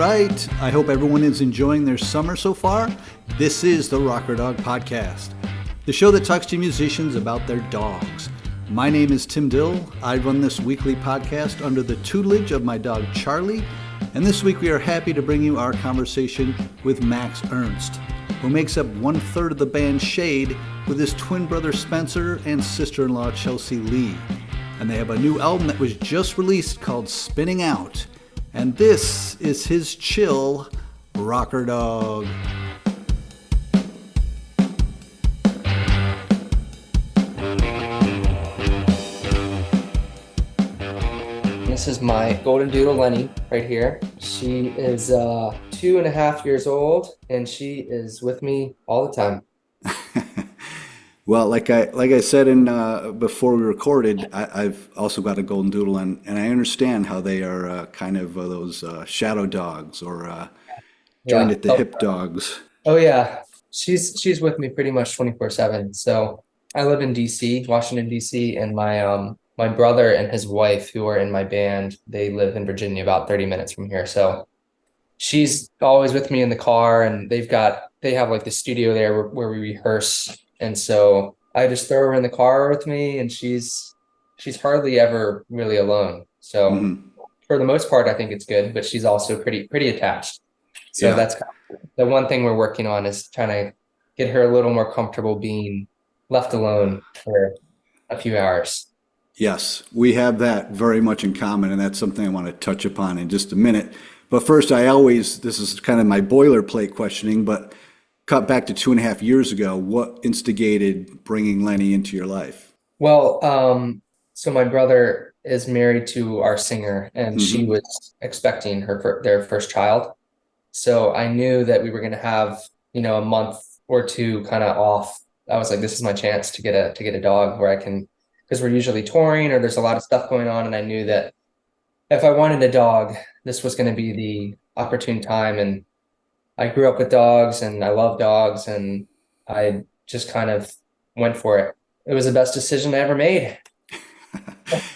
right. I hope everyone is enjoying their summer so far. This is the Rocker Dog Podcast, the show that talks to musicians about their dogs. My name is Tim Dill. I run this weekly podcast under the tutelage of my dog Charlie, and this week we are happy to bring you our conversation with Max Ernst, who makes up 1/3 of the band Shaed with his twin brother Spencer and sister-in-law Chelsea Lee. And they have a new album that was just released called Spinning Out. And this is his chill rocker dog. This is my golden doodle Lenny right here. She is 2.5 years old and she is with me all the time. Well, like I said in before we recorded, I've also got a golden doodle, and I understand how they are kind of those shadow dogs or joined at the hip dogs. Oh yeah, she's with me pretty much 24/7. So I live in DC, Washington DC, and my brother and his wife, who are in my band, they live in Virginia, about 30 minutes from here. So she's always with me in the car, and they have like the studio there where we rehearse. And so I just throw her in the car with me, and she's hardly ever really alone. So for the most part, I think it's good, but she's also pretty attached. So that's kind of the one thing we're working on, is trying to get her a little more comfortable being left alone for a few hours. Yes, we have that very much in common, and that's something I want to touch upon in just a minute. But first, this is kind of my boilerplate questioning, but cut back to 2.5 years ago, what instigated bringing Lenny into your life? Well, so my brother is married to our singer, and she was expecting their first child. So I knew that we were going to have, a month or two kind of off. I was like, this is my chance to get a dog where I can, because we're usually touring or there's a lot of stuff going on. And I knew that if I wanted a dog, this was going to be the opportune time. And I grew up with dogs and I love dogs, and I just kind of went for it. It was the best decision I ever made.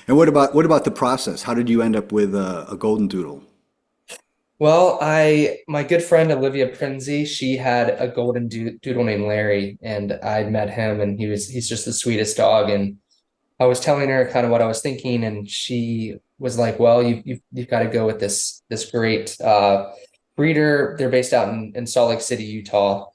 And what about the process? How did you end up with a golden doodle? Well, my good friend Olivia Prinzi, she had a golden doodle named Larry, and I met him, and he's just the sweetest dog. And I was telling her kind of what I was thinking, and she was like, "Well, you've got to go with this great breeder. They're based out in Salt Lake City, Utah,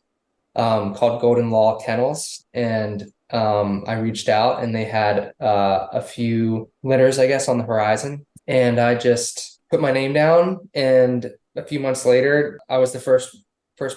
called Golden Law Kennels." And I reached out, and they had a few litters, I guess, on the horizon. And I just put my name down, and a few months later, I was the first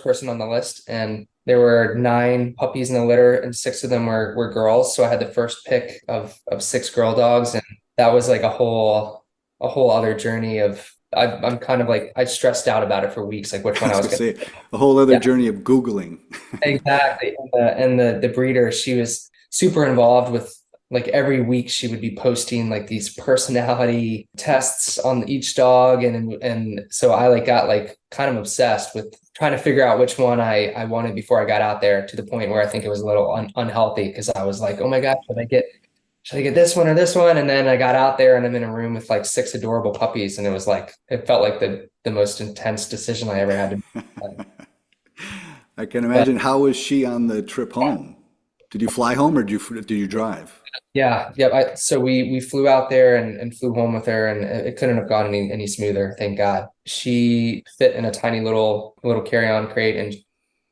person on the list, and there were 9 puppies in the litter, and 6 of them were girls. So I had the first pick of 6 girl dogs, and that was like a whole other journey of. I'm kind of like, I stressed out about it for weeks, like which one I was going to say. A whole other journey of Googling. Exactly. And the breeder, she was super involved with, like, every week she would be posting like these personality tests on each dog. And so I got kind of obsessed with trying to figure out which one I wanted before I got out there, to the point where I think it was a little unhealthy, because I was like, oh my gosh, should I get this one or this one? And then I got out there, and I'm in a room with like 6 adorable puppies. And it felt like the most intense decision I ever had to make. I can imagine. How was she on the trip home? Did you fly home, or did you drive? Yeah. So we flew out there and flew home with her, and it couldn't have gone any smoother. Thank God. She fit in a tiny little carry-on crate. And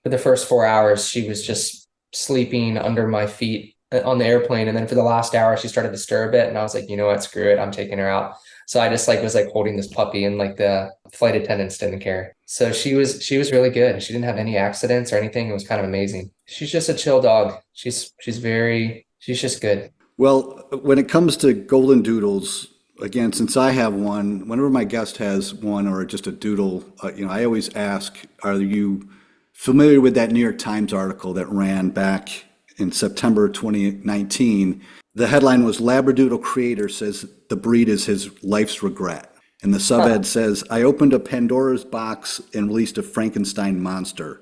for the first 4 hours, she was just sleeping under my feet on the airplane. And then for the last hour, she started to stir a bit, and I was like, you know what, screw it, I'm taking her out. So I just was holding this puppy, and like the flight attendants didn't care. So she was really good. She didn't have any accidents or anything. It was kind of amazing. She's just a chill dog. She's just good. Well, when it comes to golden doodles, again, since I have one, whenever my guest has one or just a doodle, I always ask, are you familiar with that New York Times article that ran back in September 2019? The headline was, "Labradoodle creator says the breed is his life's regret." And the subhead says, "I opened a Pandora's box and released a Frankenstein monster,"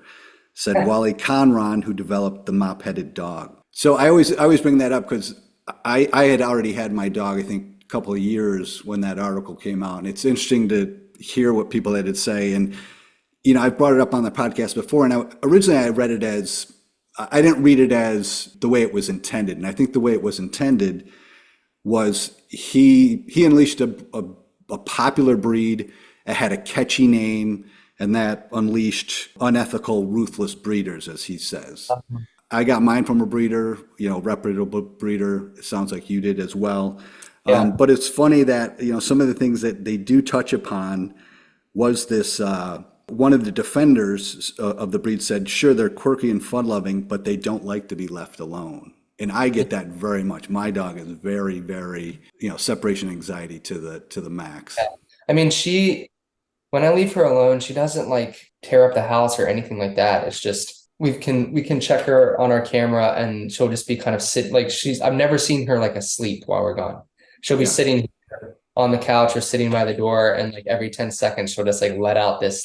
said Wally Conron, who developed the mop-headed dog. So I always bring that up because I had already had my dog, I think, a couple of years when that article came out. And it's interesting to hear what people had to say. And, I've brought it up on the podcast before, and originally I read it as, I didn't read it as the way it was intended. And I think the way it was intended was he unleashed a popular breed. It had a catchy name, and that unleashed unethical, ruthless breeders, as he says. I got mine from a breeder, reputable breeder. It sounds like you did as well. Yeah. But it's funny that, some of the things that they do touch upon was this, one of the defenders of the breed said, sure, they're quirky and fun-loving, but they don't like to be left alone. And I get that very much. My dog is very, very, separation anxiety to the max. I mean, when I leave her alone, she doesn't like tear up the house or anything like that. It's just we can check her on our camera and she'll just be kind of I've never seen her like asleep while we're gone. She'll be Yeah. sitting on the couch or sitting by the door, and like every 10 seconds she'll just like let out this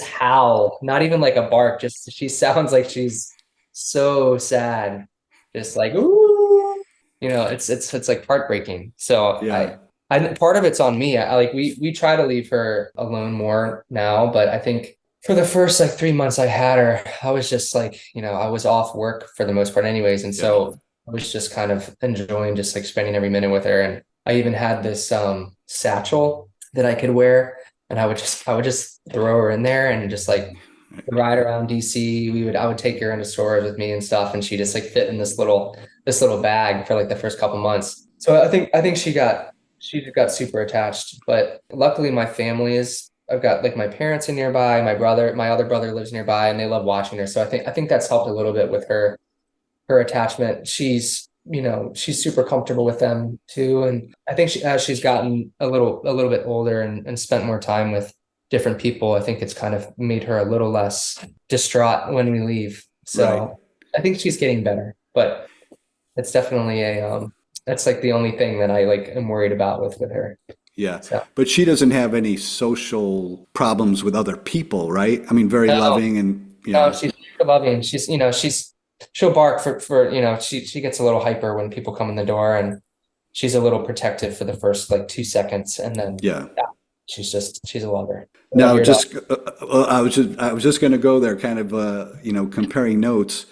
howl, not even like a bark, just she sounds like she's so sad, just like ooh, it's like heartbreaking. So Yeah. I part of it's on me. I like we try to leave her alone more now, but I think for the first like 3 months I had her, I was just like, I was off work for the most part anyways, and Yeah. so I was just kind of enjoying just like spending every minute with her. And I even had this satchel that I could wear, and I would just throw her in there and just like ride around DC. I would take her into stores with me and stuff, and she just like fit in this little bag for like the first couple months. So I think she got super attached. But luckily I've got like my parents are nearby, my other brother lives nearby, and they love watching her. So I think that's helped a little bit with her attachment. She's super comfortable with them too. And I think as she's gotten a little bit older and spent more time with different people, I think it's kind of made her a little less distraught when we leave. So Right. I think she's getting better, but it's definitely that's like the only thing that I like am worried about with her. Yeah. So But she doesn't have any social problems with other people, right? I mean, very no, loving and, no, she's super loving. She'll bark for she gets a little hyper when people come in the door, and she's a little protective for the first like 2 seconds, and then yeah. yeah, she's a lover. What about Now, your dog? I was just going to go there, kind of, comparing notes.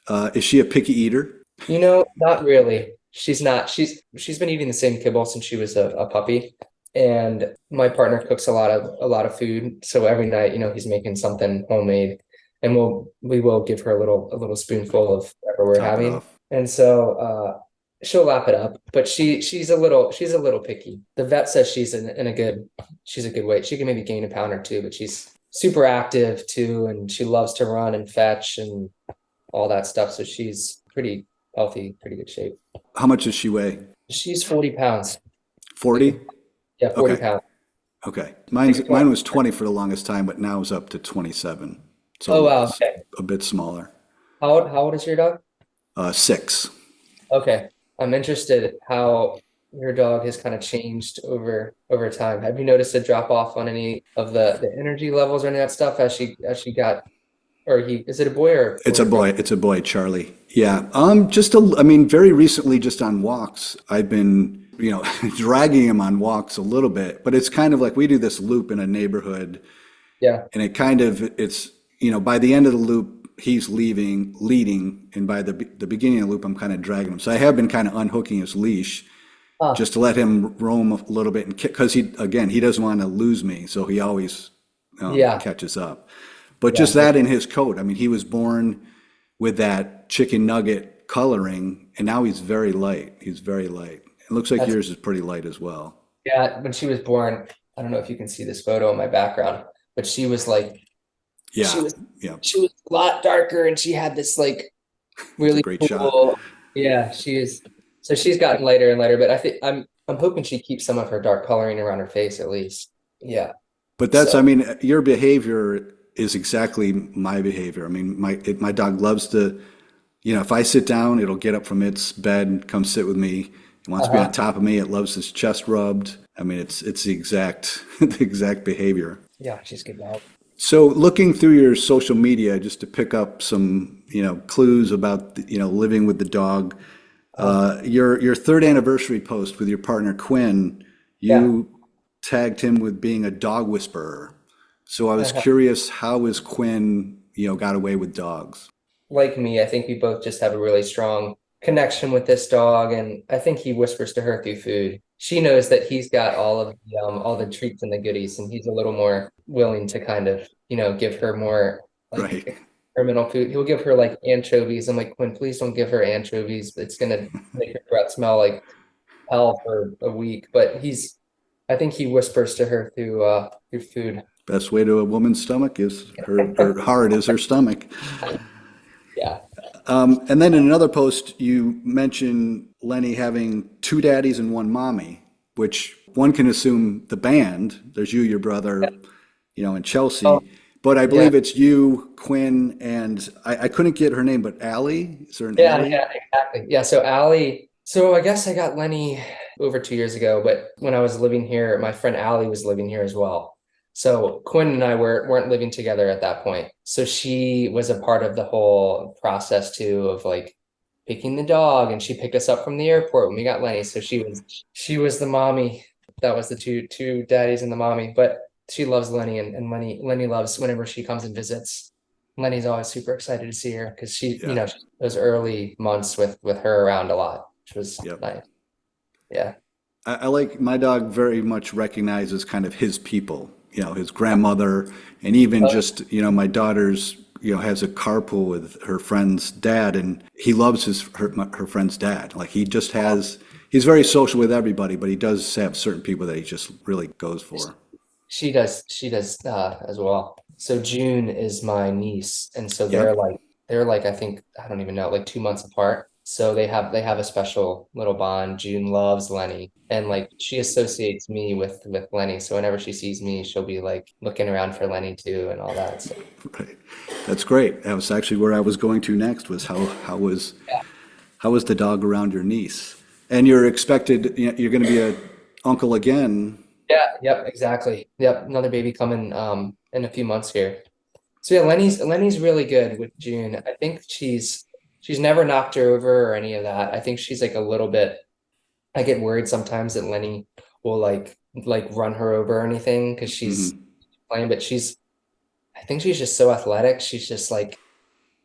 Is she a picky eater? Not really. She's not. She's been eating the same kibble since she was a puppy. And my partner cooks a lot of food. So every night, he's making something homemade, and we will give her a little spoonful of whatever we're Top it having. off. And so she'll lap it up, but she's a little picky. The vet says she's a good weight. She can maybe gain a pound or two, but she's super active too, and she loves to run and fetch and all that stuff. So she's pretty healthy, pretty good shape. How much does she weigh? She's 40 pounds. Like, 40? yeah, 40 Okay. pounds. Okay. Like, Mine was 20 for the longest time, but now it's up to 27. oh So wow. it's Okay. a bit smaller. How old is your dog? 6. Okay. I'm interested how your dog has kind of changed over time. Have you noticed a drop off on any of the energy levels or any of that stuff as she got, or is it a boy or It's boy a or girl? boy. It's a boy, Charlie. Yeah. I mean, very recently, just on walks, I've been, dragging him on walks a little bit, but it's kind of like we do this loop in a neighborhood, Yeah. and it's, by the end of the loop, he's leading, and by the beginning of the loop, I'm kind of dragging him. So I have been kind of unhooking his leash Ah, just to let him roam a little bit, and because he doesn't want to lose me, so he always yeah. catches up. But Yeah. just that in his coat, I mean, he was born with that chicken nugget coloring, and now he's very light. He's very light. It looks like That's yours is pretty light as well. yeah. When she was born, I don't know if you can see this photo in my background, but she Yeah, was yeah, she was a lot darker, and she had this like it's a really great shot. cool. Yeah, she is. So she's gotten lighter and lighter, but I think I'm hoping she keeps some of her dark coloring around her face at least. Yeah. But I So mean, your behavior is exactly my behavior. I mean, my dog loves to, if I sit down, it'll get up from its bed, come sit with me. It wants to be on uh-huh. top of me. It loves its chest rubbed. I mean, it's the exact the exact behavior. Yeah, she's good dog. So looking through your social media, just to pick up some, clues about, living with the dog, Uh, your third anniversary post with your partner Quinn, yeah. you tagged him with being a dog whisperer. So I was Uh, curious, how is Quinn, got away with dogs? like me, I think we both just have a really strong connection with this dog, and I think he whispers to her through food. She knows that he's got all the treats and the goodies, and he's a little more willing to kind of, give her more like Right. experimental food. He'll give her like anchovies. I'm like, Quinn, please don't give her anchovies. It's gonna make her breath smell like hell for a week. But I think he whispers to her through food. Best way to a woman's stomach is her heart is her stomach. Yeah. And then in another post, you mentioned Lenny having two daddies and one mommy, which one can assume the band. There's you, your brother, and Oh, Chelsea. But I yeah. believe it's you, Quinn, and I couldn't get her name, but Allie? Is there an Yeah, Allie? yeah, exactly. Yeah, so Allie, so I guess I got Lenny over 2 years ago, but when I was living here, my friend Allie was living here as well. So Quinn and I weren't living together at that point. So she was a part of the whole process too of like picking the dog, and she picked us up from the airport when we got Lenny. So she was the mommy. That was the two daddies and the mommy. But she loves Lenny, and Lenny loves whenever she comes and visits. Lenny's always super excited to see her because Yeah. those early months with her around a lot, which was Yep. nice. Yeah. I like my dog very much recognizes kind of his people, his grandmother, and even Uh, just, my daughter's, has a carpool with her friend's dad, and he loves her friend's dad. Like he's very social with everybody, but he does have certain people that he just really goes for. she does as well. So June is my niece, and so they're Yep. like they're like I think I don't even know, like 2 months apart. So they have a special little bond. June loves Lenny, and like she associates me with Lenny. So whenever she sees me, she'll be like looking around for Lenny too and all that. So Right. That's great. That was actually where I was going to next was how was the dog around your niece? And you're expected, you're going to be a uncle again. yeah, yep, exactly. Yep, another baby coming in a few months here. So yeah, Lenny's really good with June. I think she's never knocked her over or any of that. I think she's like a little bit. I get worried sometimes that Lenny will like run her over or anything because she's Hmm. playing, but I think she's just so athletic. She's just like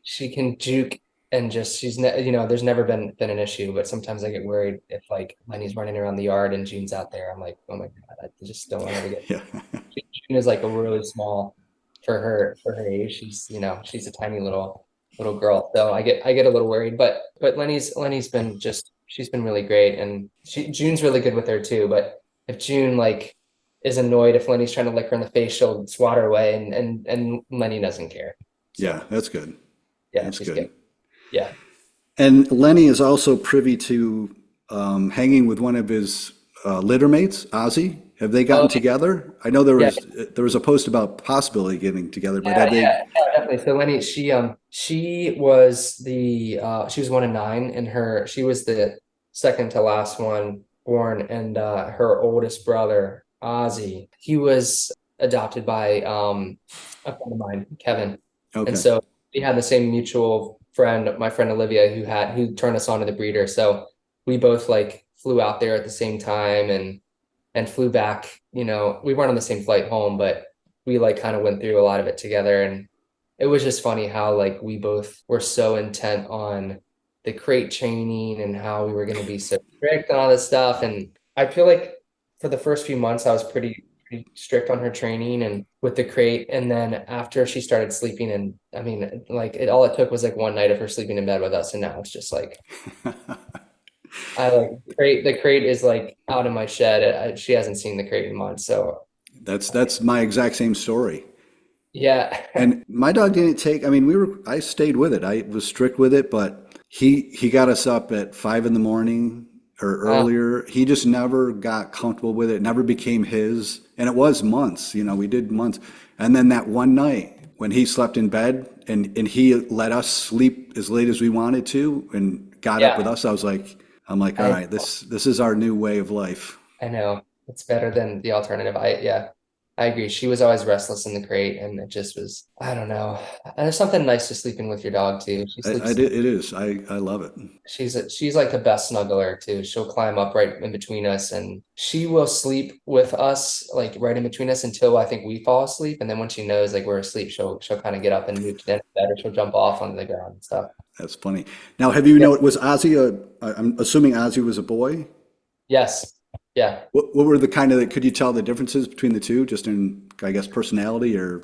she can juke and just there's never been an issue, but sometimes I get worried if like Lenny's running around the yard and June's out there. I'm like, oh my God, I just don't want her to get. Yeah. June is like a really small for her age. She's a tiny little girl. So I get a little worried, but Lenny's been just she's been really great, and June's really good with her too. But if June like is annoyed if Lenny's trying to lick her in the face, she'll swat her away, and Lenny doesn't care. Yeah, So that's good. yeah, That's she's good. good. Yeah. And Lenny is also privy to hanging with one of his litter mates, Ozzy. Have they gotten Oh together? I know there yeah, was there was a post about possibly getting together, but yeah, have they? yeah, yeah, definitely. So Lenny, she was 1 of 9, and she was the second to last one born, and her oldest brother, Ozzy, he was adopted by a friend of mine, Kevin. And Okay. so we had the same mutual friend, my friend Olivia, who turned us on to the breeder. So we both like flew out there at the same time and flew back. We weren't on the same flight home, but we like kind of went through a lot of it together. And it was just funny how like we both were so intent on the crate training and how we were going to be so strict and all this stuff. And I feel like for the first few months, I was pretty strict on her training and with the crate. And then after she started sleeping, and I mean, like all it took was like one night of her sleeping in bed with us. And now it's just like, I like the crate is like out in my shed. She hasn't seen the crate in months. So That's my exact same story. yeah. And my dog didn't take, I mean, I stayed with it. I was strict with it, but he got us up at 5 in the morning or Uh, earlier. He just never got comfortable with it, never became his. And it was months, we did months. And then that one night when he slept in bed and he let us sleep as late as we wanted to and got up with yeah. us, I'm like, all I right, this is our new way of life. I know it's better than the alternative. Yeah. I agree. She was always restless in the crate, and it just was, I don't know. And there's something nice to sleeping with your dog too. She sleeps. It is. I love it. She's like the best snuggler too. She'll climb up right in between us, and she will sleep with us, like right in between us until I think we fall asleep. And then when she knows like we're asleep, she'll kind of get up and move to the bed, or she'll jump off onto the ground and stuff. That's funny. Now, have you Yeah. know, was Ozzy I'm assuming Ozzy was a boy? Yes. Yeah. What were the kind of, could you tell the differences between the two, just in, I guess, personality, or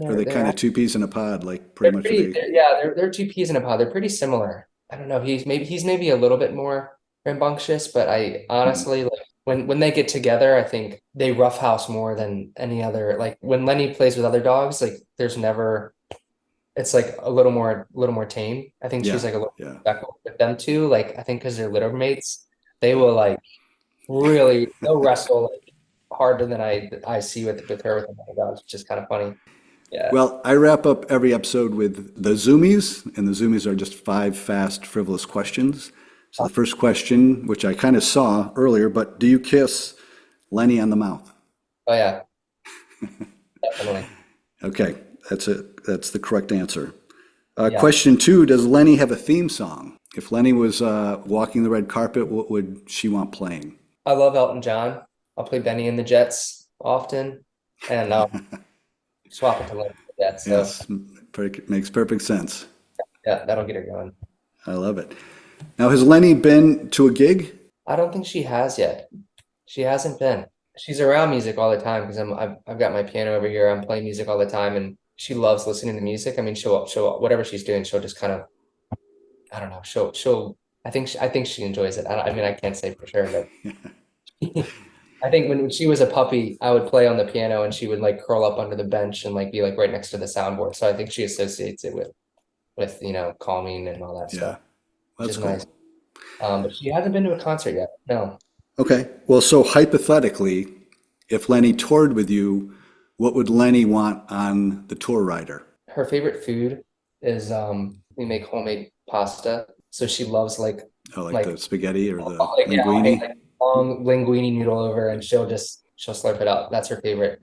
are they kind They're of two peas in a pod, like pretty they're much are pretty. they? They're two peas in a pod. They're pretty similar. I don't know. He's maybe a little bit more rambunctious, but I Hmm. honestly like when they get together, I think they roughhouse more than any other. Like when Lenny plays with other dogs, like there's never. It's like a little more tame. I think she's Yeah, like a little yeah. respectful with them too. Like I think because they're litter mates, they will like really they'll wrestle like harder than I see with her with the other dogs, which is kind of funny. Yeah. Well, I wrap up every episode with the Zoomies, and the Zoomies are just five fast, frivolous questions. So the first question, which I kind of saw earlier, but do you kiss Lenny on the mouth? Oh yeah, definitely. Okay, that's it. That's the correct answer. Yeah. Question two, does Lenny have a theme song? If Lenny was walking the red carpet, what would she want playing? I love Elton John. I'll play Benny and the Jets often, and swap it to Lenny and the Jets. So Yes, makes perfect sense. yeah, that'll get her going. I love it. Now, has Lenny been to a gig? I don't think she has yet. She hasn't been. She's around music all the time because I've got my piano over here. I'm playing music all the time, and she loves listening to music. I mean, she'll whatever she's doing, she'll just kind of I don't know. She'll I think she enjoys it. I mean, I can't say for sure, but I think when she was a puppy, I would play on the piano and she would like curl up under the bench and like be like right next to the soundboard. So I think she associates it with calming and all that Yeah, stuff, which that's is nice. cool. But she hasn't been to a concert yet. No. Okay, well, so hypothetically, if Lenny toured with you, what would Lenny want on the tour rider? Her favorite food is we make homemade pasta. So she loves Oh, like like the spaghetti or the like yeah, I'll make linguine? like long linguine noodle over and she'll slurp it up. That's her favorite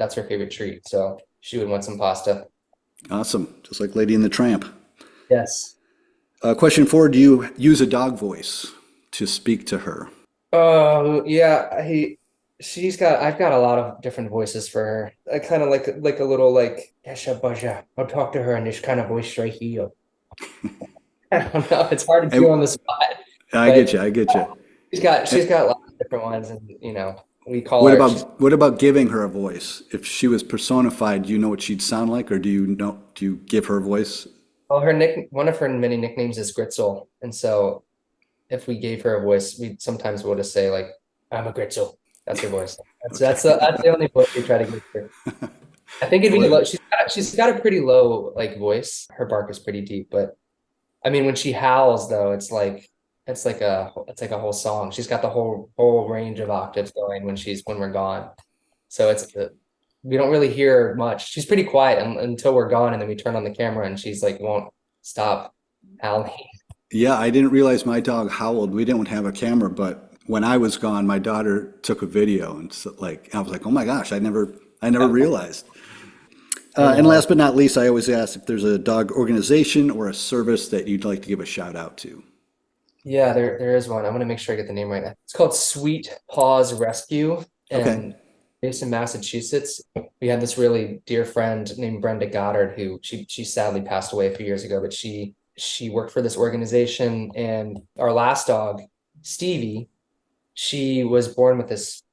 treat. So she would want some pasta. Awesome, just like Lady and the Tramp. Yes. Question four, do you use a dog voice to speak to her? Oh yeah, I've got a lot of different voices for her. I kind of like a little like Yasha Baja. I'll talk to her in this kind of voice right here. I don't know. It's hard to do on And the spot, I get but you, I get you. she's got lots of different ones, and we call her. She's What about giving her a voice? If she was personified, do you know what she'd sound like, or do you give her a voice? well, one of her many nicknames is Gritzel, and so if we gave her a voice, we sometimes will just say like, "I'm a Gritzel." That's her voice. That's the only voice we try to give her. I think it'd be Well, low. She's got a pretty low like voice. Her bark is pretty deep, but I mean when she howls though, it's like a whole song. She's got the whole range of octaves going when we're gone. So we don't really hear her much. She's pretty quiet until we're gone, and then we turn on the camera and she's like won't stop howling. yeah, I didn't realize my dog howled. We didn't have a camera, but when I was gone, my daughter took a video, and so, like I was like, "Oh my gosh, I never realized." I And know. last but not least, I always ask if there's a dog organization or a service that you'd like to give a shout out to. Yeah, there is one. I'm gonna make sure I get the name right. It's called Sweet Paws Rescue, Okay. and based in Massachusetts. We had this really dear friend named Brenda Goddard who she sadly passed away a few years ago, but she worked for this organization, and our last dog, Stevie, she was born with this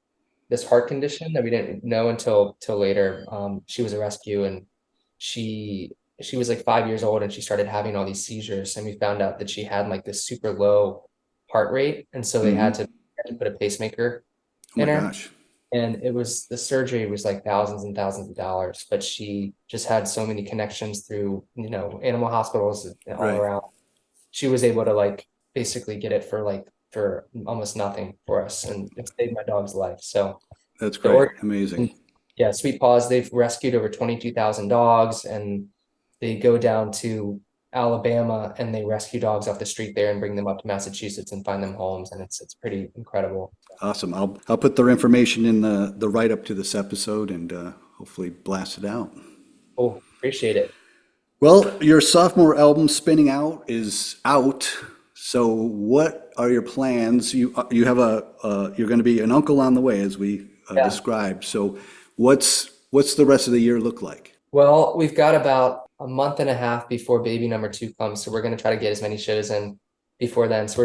heart condition that we didn't know until later. She was a rescue, and she she was like 5 years old, and she started having all these seizures, and we found out that she had like this super low heart rate, and so they Hmm. had to put a pacemaker Oh in my her. gosh. And the surgery was like thousands and thousands of dollars, but she just had so many connections through animal hospitals all Right. around. She was able to like basically get it for almost nothing for us, and it saved my dog's life. So That's the great. org, Amazing. yeah, Sweet Paws, they've rescued over 22,000 dogs, and they go down to Alabama and they rescue dogs off the street there and bring them up to Massachusetts and find them homes, and it's pretty incredible. Awesome. I'll put their information in the write up to this episode, and hopefully blast it out. Oh, appreciate it. Well, your sophomore album, Spinning Out, is out. So, what are your plans? You have you're going to be an uncle on the way, as we Yeah. described. So, what's the rest of the year look like? Well, we've got about a month and a half before baby number two comes, so we're going to try to get as many shows in before then. So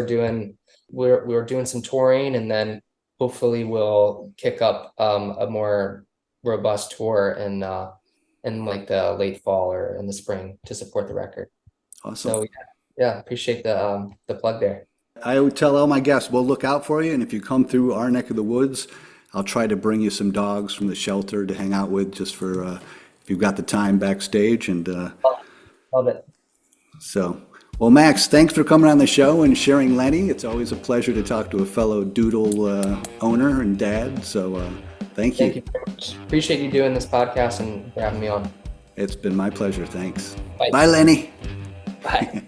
we're doing some touring, and then hopefully we'll kick up a more robust tour in like the late fall or in the spring to support the record. Awesome. So yeah, appreciate the plug there. I would tell all my guests, we'll look out for you, and if you come through our neck of the woods, I'll try to bring you some dogs from the shelter to hang out with, just for if you've got the time backstage. And Love it. so, well, Max, thanks for coming on the show and sharing Lenny. It's always a pleasure to talk to a fellow doodle owner and dad. So, thank you. Thank you very much. Appreciate you doing this podcast and for having me on. It's been my pleasure. Thanks. Bye. Bye, Lenny. Bye.